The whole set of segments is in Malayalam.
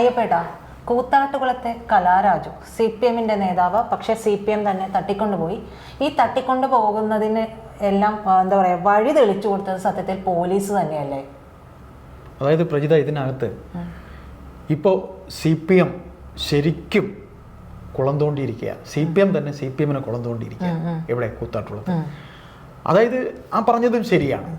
അയ്യപ്പേട്ട, കൂത്താട്ടുകുളത്തെ കലാരാജു CPM-ന്റെ നേതാവ്, പക്ഷെ CPM തന്നെ തട്ടിക്കൊണ്ടുപോയി. ഈ തട്ടിക്കൊണ്ടു പോകുന്നതിന് എല്ലാം എന്താ പറയുക, വഴി തെളിച്ചു കൊടുത്തത് സത്യത്തിൽ പോലീസ് തന്നെയല്ലേ? അതായത് പ്രജിത, ഇതിനകത്ത് ഇപ്പോൾ CPM ശരിക്കും കുളം തോണ്ടിയിരിക്കുക. CPM തന്നെ CPM-നെ കുളം തോണ്ടിയിരിക്കുക. എവിടെ? കൂത്താട്ടുകുളത്ത്. അതായത് ആ പറഞ്ഞതും ശരിയാണ്.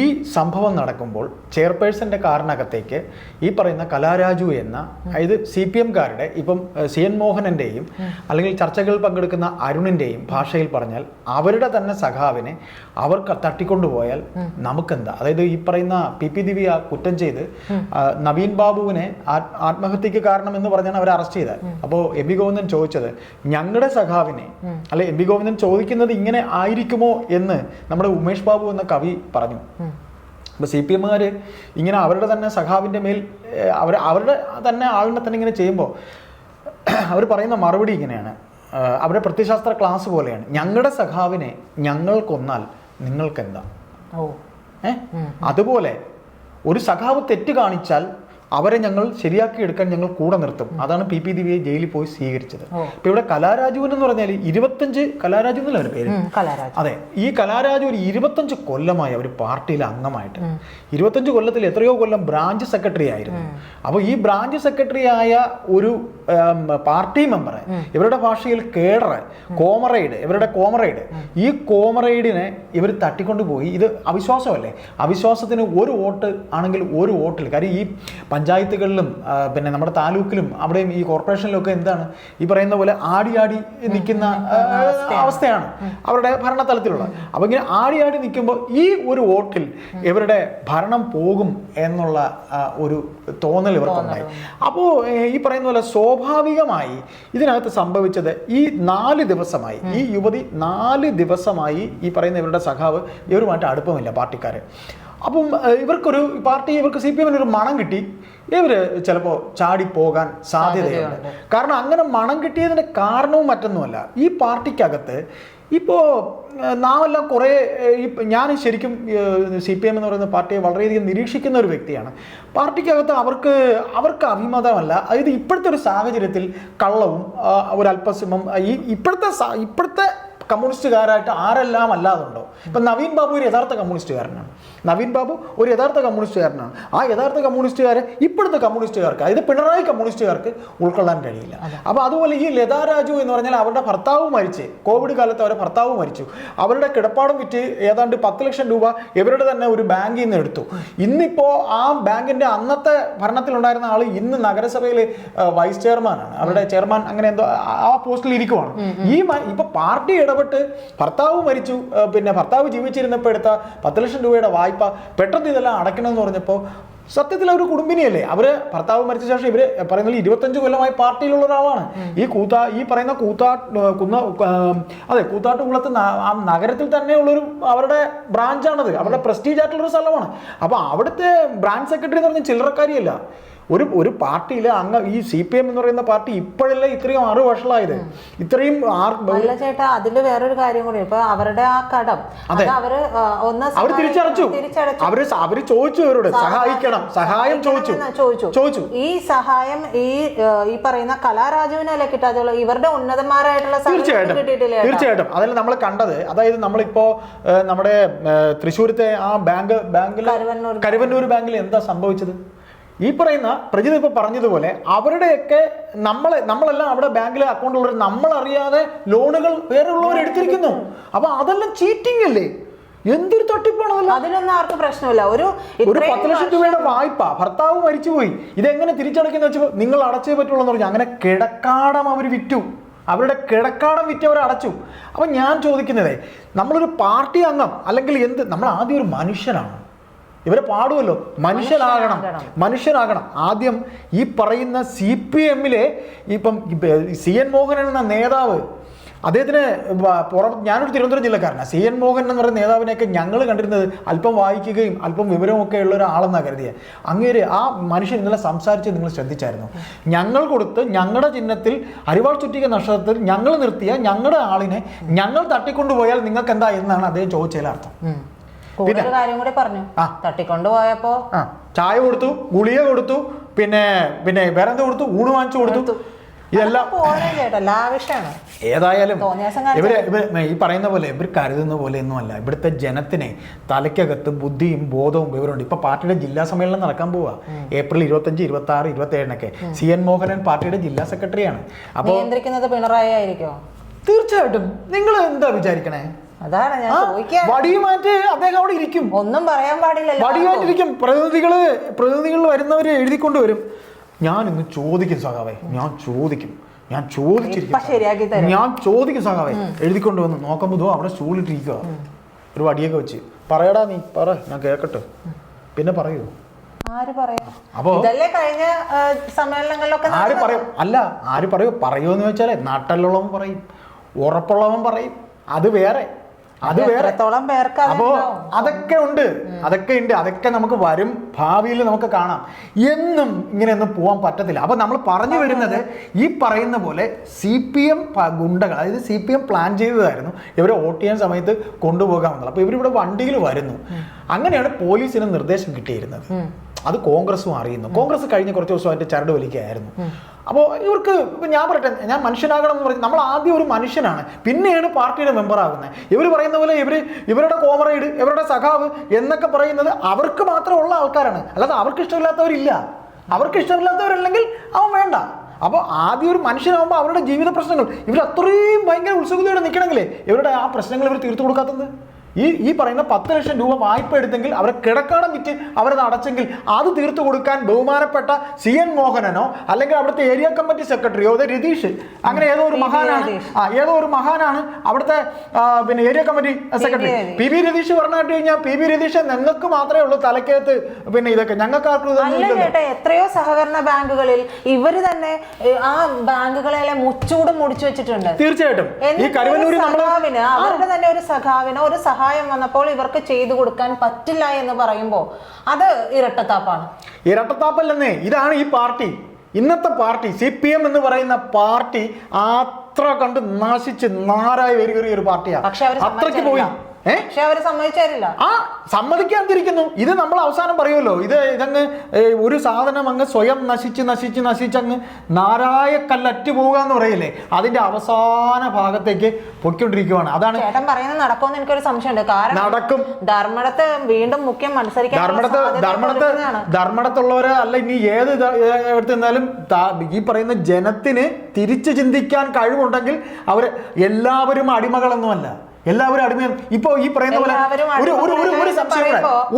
ഈ സംഭവം നടക്കുമ്പോൾ ചെയർപേഴ്സന്റെ കാറിനകത്തേക്ക് ഈ പറയുന്ന കലാരാജു എന്ന, അതായത് CPM-കാരുടെ, ഇപ്പം CN മോഹനന്റെയും അല്ലെങ്കിൽ ചർച്ചകളിൽ പങ്കെടുക്കുന്ന അരുണിന്റെയും ഭാഷയിൽ പറഞ്ഞാൽ അവരുടെ തന്നെ സഖാവിനെ അവർ തട്ടിക്കൊണ്ടുപോയാൽ നമുക്കെന്താ? അതായത് ഈ പറയുന്ന PP ദിവ്യ കുറ്റം ചെയ്ത് നവീൻ ബാബുവിനെ ആത്മഹത്യക്ക് കാരണമെന്ന് പറഞ്ഞാണ് അവർ അറസ്റ്റ് ചെയ്തത്. അപ്പോൾ MP ഗോവിന്ദൻ ചോദിച്ചത് ഞങ്ങളുടെ സഖാവിനെ, അല്ലെ MP ഗോവിന്ദൻ ചോദിക്കുന്നത് ഇങ്ങനെ ആയിരിക്കുമോ എന്ന് നമ്മുടെ ഉമേഷ് ബാബു എന്ന കവി പറഞ്ഞു. അപ്പോൾ CPM-കാർ ഇങ്ങനെ അവരുടെ തന്നെ സഖാവിൻ്റെ മേൽ അവരുടെ തന്നെ ആളിനെ തന്നെ ഇങ്ങനെ ചെയ്യുമ്പോൾ അവർ പറയുന്ന മറുപടി ഇങ്ങനെയാണ്, അവരുടെ പ്രത്യശാസ്ത്ര ക്ലാസ് പോലെയാണ്. ഞങ്ങളുടെ സഖാവിനെ ഞങ്ങൾ കൊന്നാൽ നിങ്ങൾക്കെന്താ? അതുപോലെ ഒരു സഖാവ് തെറ്റ് കാണിച്ചാൽ അവരെ ഞങ്ങൾ ശരിയാക്കി എടുക്കാൻ ഞങ്ങൾ കൂടെ നിർത്തും. അതാണ് PP ദിവ്യയെ ജയിലിൽ പോയി സ്വീകരിച്ചത്. ഇപ്പൊ ഇവിടെ കലാരാജുവിൻ എന്ന് പറഞ്ഞാൽ 25 കലാരാജു എന്നല്ല അവരുടെ പേര്. അതെ, ഈ കലാരാജു ഒരു 25 കൊല്ലമായി അവർ പാർട്ടിയിലെ അംഗമായിട്ട്. 25 കൊല്ലത്തിൽ എത്രയോ കൊല്ലം ബ്രാഞ്ച് സെക്രട്ടറി ആയിരുന്നു. അപ്പോൾ ഈ ബ്രാഞ്ച് സെക്രട്ടറി ആയ ഒരു പാർട്ടി മെമ്പറെ, ഇവരുടെ ഭാഷയിൽ കോമറേഡ്, ഇവരുടെ കോമറേഡ്, ഈ കോമറേഡിനെ ഇവർ തട്ടിക്കൊണ്ടുപോയി. ഇത് അവിശ്വാസമല്ലേ? അവിശ്വാസത്തിന് ഒരു വോട്ട് ആണെങ്കിൽ ഒരു വോട്ടിൽ, കാര്യം ഈ പഞ്ചായത്തുകളിലും പിന്നെ നമ്മുടെ താലൂക്കിലും അവിടെയും ഈ കോർപ്പറേഷനിലും ഒക്കെ എന്താണ് ഈ പറയുന്ന പോലെ ആടി നിൽക്കുന്ന അവസ്ഥയാണ് അവരുടെ ഭരണതലത്തിലുള്ള. അപ്പോൾ ഇങ്ങനെ ആടി നിൽക്കുമ്പോൾ ഈ ഒരു വോട്ടിൽ ഇവരുടെ ഭരണം പോകും എന്നുള്ള ഒരു തോന്നൽ ഇവർക്കുണ്ടായി. അപ്പോൾ ഈ പറയുന്ന പോലെ സ്വാഭാവികമായി ഇതിനകത്ത് സംഭവിച്ചത് ഈ 4 ദിവസമായി, ഈ യുവതി 4 ദിവസമായി ഈ പറയുന്ന ഇവരുടെ സഖാവ് ഇവരുമായിട്ട് അടുപ്പമില്ല പാർട്ടിക്കാർ. അപ്പം ഇവർക്ക് CPM-ന് ഒരു മണം കിട്ടി. ഇവർ ചിലപ്പോൾ ചാടിപ്പോകാൻ സാധ്യതയുണ്ട്. കാരണം അങ്ങനെ മണം കിട്ടിയതിൻ്റെ കാരണവും മറ്റൊന്നുമല്ല, ഈ പാർട്ടിക്കകത്ത് ഇപ്പോൾ നാമെല്ലാം കുറേ, ഞാൻ ശരിക്കും CPM എന്ന് പറയുന്ന പാർട്ടിയെ വളരെയധികം നിരീക്ഷിക്കുന്ന ഒരു വ്യക്തിയാണ്. പാർട്ടിക്കകത്ത് അവർക്ക് അഭിമതമല്ല. അതായത് ഇപ്പോഴത്തെ ഒരു സാഹചര്യത്തിൽ കള്ളവും ഒരു അല്പസിമം ഇപ്പോഴത്തെ കമ്മ്യൂണിസ്റ്റുകാരായിട്ട് ആരെല്ലാം അല്ലാതുണ്ടോ? ഇപ്പം നവീൻ ബാബു ഒരു യഥാർത്ഥ കമ്മ്യൂണിസ്റ്റുകാരനാണ്. ആ യഥാർത്ഥ കമ്മ്യൂണിസ്റ്റുകാരെ ഇപ്പോഴത്തെ കമ്മ്യൂണിസ്റ്റുകാർക്ക്, അതായത് പിണറായി കമ്മ്യൂണിസ്റ്റുകാർക്ക് ഉൾക്കൊള്ളാൻ കഴിയില്ല. അപ്പോൾ അതുപോലെ ഈ ലതാ രാജു എന്ന് പറഞ്ഞാൽ അവരുടെ ഭർത്താവ് മരിച്ച്, കോവിഡ് കാലത്ത് അവരുടെ ഭർത്താവ് മരിച്ചു. അവരുടെ കിടപ്പാടം വിറ്റ് ഏതാണ്ട് 10 ലക്ഷം രൂപ ഇവരുടെ തന്നെ ഒരു ബാങ്കിൽ നിന്ന് എടുത്തു. ഇന്നിപ്പോൾ ആ ബാങ്കിന്റെ അന്നത്തെ ഭരണത്തിലുണ്ടായിരുന്ന ആൾ ഇന്ന് നഗരസഭയിൽ വൈസ് ചെയർമാനാണ്, അവരുടെ ചെയർമാൻ, അങ്ങനെ എന്തോ ആ പോസ്റ്റിൽ ഇരിക്കുവാണ്. ഇപ്പൊ പാർട്ടി ഇടപെട്ട് ഭർത്താവ് മരിച്ചു, പിന്നെ ഭർത്താവ് ജീവിച്ചിരുന്നപ്പോൾ എടുത്ത 10 ലക്ഷം രൂപയുടെ വായ്പ പെട്ടെന്ന് ഇതെല്ലാം അടയ്ക്കണമെന്ന് പറഞ്ഞപ്പോൾ സത്യത്തിൽ അവർ കുടുംബിനിയല്ലേ? അവര് ഭർത്താവ് മരിച്ച ശേഷം ഇവര് പറയുന്നത് 25 കൊല്ലമായി പാർട്ടിയിലുള്ള ഒരാളാണ്. ഈ പറയുന്ന കൂത്താട്ടുകുളത്ത് ആ നഗരത്തിൽ തന്നെയുള്ളൊരു അവരുടെ ബ്രാഞ്ചാണത്, അവരുടെ പ്രസ്റ്റീജ് ആയിട്ടുള്ളൊരു സ്ഥലമാണ്. അപ്പൊ അവിടുത്തെ ബ്രാഞ്ച് സെക്രട്ടറി എന്ന് പറഞ്ഞാൽ ചില്ലറക്കാരിയല്ല. ഒരു പാർട്ടിയിലെ ഈ CPM എന്ന് പറയുന്ന പാർട്ടി ഇപ്പോഴല്ലേ ഇത്രയും 6 വർഷമായത്. ഇത്രയും ചേട്ടാ, അതില് വേറൊരു കാര്യം കൂടി, ഇപ്പൊ അവരുടെ ആ കടം അവർ തിരിച്ചടച്ചു. അവര് ചോദിച്ചു, അവരോട് സഹായം ചോദിച്ചു. ഈ സഹായം ഈ പറയുന്ന കലാരാജുവിനല്ലേ കിട്ടാതുള്ളൂ, ഇവരുടെ ഉന്നതന്മാരായിട്ടുള്ള തീർച്ചയായിട്ടും അതല്ല നമ്മൾ കണ്ടത്. അതായത് നമ്മളിപ്പോ നമ്മുടെ തൃശ്ശൂരത്തെ ആ ബാങ്കിൽ കരുവന്നൂർ ബാങ്കിൽ എന്താ സംഭവിച്ചത്? ഈ പറയുന്ന പ്രജിത ഇപ്പോൾ പറഞ്ഞതുപോലെ അവരുടെയൊക്കെ നമ്മളെല്ലാം അവിടെ ബാങ്കിൽ അക്കൗണ്ട് ഉള്ളവർ നമ്മളറിയാതെ ലോണുകൾ വേറെ ഉള്ളവർ എടുത്തിരിക്കുന്നു. അപ്പൊ അതെല്ലാം ചീറ്റിംഗ് അല്ലേ? എന്തൊരു തട്ടിപ്പാണ്! അതിലൊന്നും ആർക്കും പ്രശ്നമില്ല. ഒരു 10 ലക്ഷം രൂപയുടെ വായ്പ, ഭർത്താവ് മരിച്ചുപോയി, ഇതെങ്ങനെ തിരിച്ചടയ്ക്കുന്ന വെച്ചപ്പോൾ നിങ്ങൾ അടച്ചേ പറ്റുള്ളൂ എന്ന് പറഞ്ഞു. അങ്ങനെ കിടക്കാടം അവർ വിറ്റു, അവരുടെ കിടക്കാടം വിറ്റവർ അടച്ചു. അപ്പം ഞാൻ ചോദിക്കുന്നതേ, നമ്മളൊരു പാർട്ടി അംഗം അല്ലെങ്കിൽ നമ്മൾ ആദ്യം ഒരു മനുഷ്യനാണ്. ഇവരെ പാടുമല്ലോ, മനുഷ്യനാകണം. ആദ്യം ഈ പറയുന്ന CPM-ലെ ഇപ്പം CN മോഹനൻ എന്ന നേതാവ്, അദ്ദേഹത്തിന് ഞാനൊരു തിരുവനന്തപുരം ജില്ലക്കാരനാണ്. CN മോഹൻ എന്ന് പറയുന്ന നേതാവിനെയൊക്കെ ഞങ്ങൾ കണ്ടിരുന്നത് അല്പം വായിക്കുകയും അല്പം വിവരമൊക്കെ ഉള്ള ഒരാളെന്നാണ് കരുതിയത്. അങ്ങേര് ആ മനുഷ്യൻ ഇന്നലെ സംസാരിച്ച് നിങ്ങൾ ശ്രദ്ധിച്ചായിരുന്നു? ഞങ്ങൾ കൊടുത്ത് ഞങ്ങളുടെ ചിഹ്നത്തിൽ അരിവാൾ ചുറ്റിക നക്ഷത്രത്തിൽ ഞങ്ങൾ നിർത്തിയ ഞങ്ങളുടെ ആളിനെ ഞങ്ങൾ തട്ടിക്കൊണ്ടുപോയാൽ നിങ്ങൾക്ക് എന്താ എന്നാണ് അദ്ദേഹം ചോദിച്ചതിലർത്ഥം. കാര്യം കൂടി പറഞ്ഞു, തട്ടിക്കൊണ്ടുപോയപ്പോ ചായ കൊടുത്തു, ഗുളിക കൊടുത്തു, പിന്നെ പിന്നെ വേറെ എന്ത് കൊടുത്തു, ഊണ് വാങ്ങിച്ചു കൊടുത്തു. ഇതെല്ലാം ഏതായാലും ഇവര് ഈ പറയുന്ന പോലെ ഇവർ കരുതുന്ന പോലെ ഒന്നുമല്ല. ഇവിടുത്തെ ജനത്തിനെ തലയ്ക്കകത്ത് ബുദ്ധിയും ബോധവും വിവരമുണ്ട്. ഇപ്പൊ പാർട്ടിയുടെ ജില്ലാ സമ്മേളനം നടക്കാൻ പോവാ ഏപ്രിൽ 25, 26, 27 CN മോഹനൻ പാർട്ടിയുടെ ജില്ലാ സെക്രട്ടറിയാണ്. അപ്പൊ നിയന്ത്രിക്കുന്നത് പിണറായി ആയിരിക്കോ? തീർച്ചയായിട്ടും. നിങ്ങൾ എന്താ വിചാരിക്കണേ? അതാണ് ഞാൻ ചോദിക്കാൻ. വടിയുമായിട്ട് അദ്ദേഹം അവിടെ ഇരിക്കും, ഒന്നും പറയാൻ പാടില്ലല്ലോ. വടിയുമായിട്ടിരിക്കും. പ്രതിനിധികൾ വരുന്നവര് എഴുതിക്കൊണ്ടുവരും. ഞാൻ ഇന്ന് ചോദിക്കും സഖാവേ, ഞാൻ ചോദിക്കും സഖാവേ, എഴുതിക്കൊണ്ട് വന്ന് നോക്കുമ്പോ അവിടെ സ്റ്റൂളിട്ടിരിക്കുക, ഒരു വടിയൊക്കെ വെച്ച്. പറയടാ, നീ പറ, ഞാൻ കേക്കട്ടെ. പിന്നെ പറയൂ. അപ്പോ കഴിഞ്ഞ സമ്മേളനങ്ങളിലൊക്കെ ആര് പറയും? അല്ല, ആര് പറയൂന്ന് വെച്ചാലേ നട്ടലുള്ളവൻ പറയും, ഉറപ്പുള്ളവൻ പറയും. അത് വേറെ. അപ്പോ അതൊക്കെ ഉണ്ട്. അതൊക്കെ നമുക്ക് വരും ഭാവിയിൽ നമുക്ക് കാണാം. എന്നും ഇങ്ങനെയൊന്നും പോകാൻ പറ്റത്തില്ല. അപ്പൊ നമ്മൾ പറഞ്ഞു വരുന്നത് ഈ പറയുന്ന പോലെ CPM ഗുണ്ടകൾ, അതായത് CPM പ്ലാൻ ചെയ്തതായിരുന്നു ഇവരെ വോട്ട് ചെയ്യാൻ സമയത്ത് കൊണ്ടുപോകാമെന്നുള്ളത്. അപ്പൊ ഇവരിവിടെ വണ്ടിയിൽ വരുന്നു. അങ്ങനെയാണ് പോലീസിന് നിർദ്ദേശം കിട്ടിയിരുന്നത്. അത് കോൺഗ്രസും അറിയുന്നു. കോൺഗ്രസ് കഴിഞ്ഞ കുറച്ച് ദിവസമായിട്ട് ചരട് വലിക്കുകയായിരുന്നു. അപ്പോൾ ഇവർക്ക് ഇപ്പം ഞാൻ പറയട്ടെ, ഞാൻ മനുഷ്യനാകണം എന്ന് പറയും. നമ്മൾ ആദ്യം ഒരു മനുഷ്യനാണ്, പിന്നെയാണ് പാർട്ടിയുടെ മെമ്പർ ആകുന്നത്. ഇവർ പറയുന്ന പോലെ ഇവരുടെ കോമറേഡ്, ഇവരുടെ സഖാവ് എന്നൊക്കെ പറയുന്നത് അവർക്ക് മാത്രമുള്ള ആൾക്കാരാണ്. അല്ലാതെ അവർക്ക് ഇഷ്ടമില്ലാത്തവരില്ല. അവർക്ക് ഇഷ്ടമില്ലാത്തവരല്ലെങ്കിൽ അവൻ വേണ്ട. അപ്പോൾ ആദ്യം ഒരു മനുഷ്യനാകുമ്പോൾ അവരുടെ ജീവിത പ്രശ്നങ്ങൾ ഇവർ അത്രയും ഭയങ്കര ഉത്സുകതയോടെ നിൽക്കണമെങ്കിലേ ഇവരുടെ ആ പ്രശ്നങ്ങൾ ഇവർ തീർത്തു കൊടുക്കാത്തത്. ഈ പറയുന്ന 10 ലക്ഷം രൂപ വായ്പ എടുത്തെങ്കിൽ അവരെ കിടക്കാടം വിറ്റ് അവരത് അടച്ചെങ്കിൽ അത് തീർത്തു കൊടുക്കാൻ ബഹുമാനപ്പെട്ട CN മോഹനനോ അല്ലെങ്കിൽ അവിടുത്തെ ഏരിയ കമ്മിറ്റി സെക്രട്ടറിയോ രതീഷ്, അങ്ങനെ ഏതോ ഒരു മഹാനാണ് അവിടുത്തെ പിന്നെ area committee secretary PB Ratheesh പറഞ്ഞു കഴിഞ്ഞാൽ PB രതീഷ് ഞങ്ങൾക്ക് മാത്രമേ ഉള്ളൂ തലക്കകത്ത് പിന്നെ ഇതൊക്കെ, ഞങ്ങൾക്ക് എത്രയോ സഹകരണ ബാങ്കുകളിൽ ഇവര് തന്നെ ആ ബാങ്കുകളെ മുച്ചൂടും മുടിച്ചു വെച്ചിട്ടുണ്ട്. തീർച്ചയായിട്ടും ഈ കരുവന്നൂരിൽ അവരുടെ തന്നെ ഒരു സഖാവിനോ ഒരു സഹായം വന്നപ്പോൾ ഇവർക്ക് ചെയ്തു കൊടുക്കാൻ പറ്റില്ല എന്ന് പറയുമ്പോൾ അത് ഇരട്ടത്താപ്പല്ലെന്നേ. ഇതാണ് ഈ പാർട്ടി, ഇന്നത്തെ പാർട്ടി CPM എന്ന് പറയുന്ന പാർട്ടി അത്ര കണ്ട് നാശിച്ച് നാരായി വരികയൊരു പാർട്ടിയാണ്. അത്രയ്ക്ക് പോയി. സമ്മതിക്കാതിരിക്കുന്നു. ഇത് നമ്മൾ അവസാനം പറയുമല്ലോ, ഇതങ്ങ് ഒരു സാധനം അങ്ങ് സ്വയം നശിച്ച് അങ്ങ് നാരായക്കല്ലറ്റ് പോവുക എന്ന് പറയില്ലേ, അതിന്റെ അവസാന ഭാഗത്തേക്ക് പൊയ്ക്കൊണ്ടിരിക്കുകയാണ്. അതാണ് ചേട്ടൻ പറയുന്നത് നടക്കുമെന്ന് എനിക്കൊരു സംശയമുണ്ട്. കാരണം നടക്കും. ധർമ്മടത്ത് വീണ്ടും മുഖ്യം മത്സരിക്കാൻ ധർമ്മടത്തുള്ളവരെ അല്ല ഇനി ഏത് എടുത്ത് നിന്നാലും ഈ പറയുന്ന ജനത്തിന് തിരിച്ചു ചിന്തിക്കാൻ കഴിവുണ്ടെങ്കിൽ അവർ എല്ലാവരും അടിമകളൊന്നുമല്ല. എല്ലാവരും അടിമയാണ്. ഇപ്പൊ ഈ പറയുന്ന പോലെ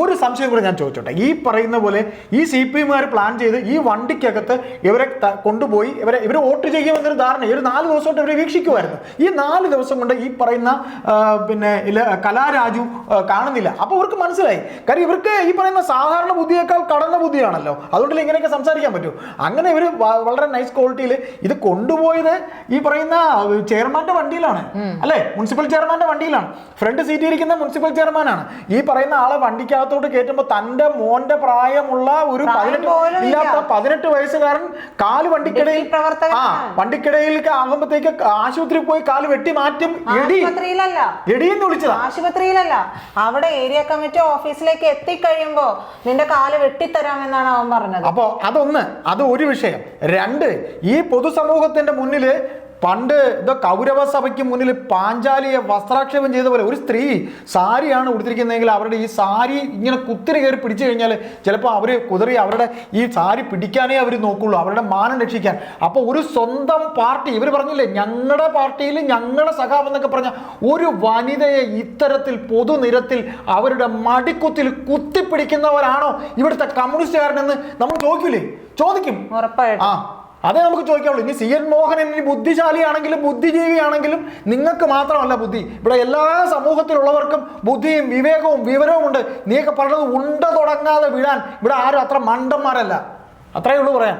ഒരു സംശയം കൂടെ ഞാൻ ചോദിച്ചോട്ടെ. ഈ പറയുന്ന പോലെ ഈ CPM പ്ലാൻ ചെയ്ത് ഈ വണ്ടിക്കകത്ത് ഇവരെ കൊണ്ടുപോയി ഇവരെ വോട്ട് ചെയ്യുമെന്നൊരു ധാരണ ഒരു 4 ദിവസമായിട്ട് ഇവരെ വീക്ഷിക്കുമായിരുന്നു. ഈ 4 ദിവസം കൊണ്ട് ഈ പറയുന്ന പിന്നെ കലാരാജു കാണുന്നില്ല. അപ്പൊ ഇവർക്ക് മനസ്സിലായി, കാര്യം ഇവർക്ക് ഈ പറയുന്ന സാധാരണ ബുദ്ധിയേക്കാൾ കടന്ന ബുദ്ധിയാണല്ലോ. അതുകൊണ്ടല്ലേ ഇങ്ങനെയൊക്കെ സംസാരിക്കാൻ പറ്റൂ. അങ്ങനെ ഇവർ വളരെ നൈസ് ക്വാളിറ്റിയിൽ ഇത് കൊണ്ടുപോയത് ഈ പറയുന്ന ചെയർമാന്റെ വണ്ടിയിലാണ്, അല്ലെ, മുനിസിപ്പൽ ചെയർമാന്റെ വണ്ടിയിലാണ്. ഫ്രണ്ട് സീറ്റിൽ ഇരിക്കുന്ന മുനിസിപ്പൽ ചെയർമാനാണ്. ഈ പറയുന്ന ആളെ വണ്ടിക്കകത്തോട്ട് കയറ്റുമ്പോൾ തന്റെ മോന്റെ പ്രായമുള്ള ഒരു 18 വയസ്സുകാരൻ കാല് വണ്ടിക്കിടയിൽ ആകുമ്പോഴത്തേക്ക് ആശുപത്രിയിൽ പോയി കാല് വെട്ടി മാറ്റും. എടിയെന്ന് വിളിച്ചത് ആശുപത്രിയിലല്ല, അവിടെ ഏരിയ കമ്മിറ്റി ഓഫീസിലേക്ക് എത്തിക്കഴിയുമ്പോ നിന്റെ കാല് വെട്ടിത്തരാമെന്നാണ് അവൻ പറഞ്ഞത്. അപ്പോ അത് ഒരു വിഷയം. 2, ഈ പൊതുസമൂഹത്തിന്റെ മുന്നില് പണ്ട് കൗരവ സഭയ്ക്ക് മുന്നിൽ പാഞ്ചാലിയെ വസ്ത്രാക്ഷേപം ചെയ്ത പോലെ ഒരു സ്ത്രീ സാരിയാണ് ഉടുത്തിരിക്കുന്നതെങ്കിൽ അവരുടെ ഈ സാരി ഇങ്ങനെ കുത്തിരി കയറി പിടിച്ചു കഴിഞ്ഞാൽ ചിലപ്പോൾ അവർ കുതിറി അവരുടെ ഈ സാരി പിടിക്കാനേ അവർ നോക്കുള്ളൂ, അവരുടെ മാനം രക്ഷിക്കാൻ. അപ്പോൾ ഒരു സ്വന്തം പാർട്ടി, ഇവർ പറഞ്ഞില്ലേ ഞങ്ങളുടെ പാർട്ടിയിൽ ഞങ്ങളുടെ സഖാവ് എന്നൊക്കെ പറഞ്ഞ ഒരു വനിതയെ ഇത്തരത്തിൽ പൊതുനിരത്തിൽ അവരുടെ മടിക്കുത്തിൽ കുത്തിപ്പിടിക്കുന്നവരാണോ ഇവിടുത്തെ കമ്മ്യൂണിസ്റ്റുകാരനെന്ന് നമ്മൾ ചോദിക്കും. ഉറപ്പായിട്ടും അതേ നമുക്ക് ചോദിക്കാവുള്ളൂ. ഇനി CN മോഹനൻ ഇനി ബുദ്ധിശാലിയാണെങ്കിലും ബുദ്ധിജീവിയാണെങ്കിലും നിങ്ങൾക്ക് മാത്രമല്ല ബുദ്ധി, ഇവിടെ എല്ലാ സമൂഹത്തിലുള്ളവർക്കും ബുദ്ധിയും വിവേകവും വിവരവും ഉണ്ട്. നീയൊക്കെ പറഞ്ഞത് ഉണ്ട തുടങ്ങാതെ വിടാൻ ഇവിടെ ആരും അത്ര മണ്ടന്മാരല്ല. അത്രയേ ഉള്ളൂ പറയാൻ.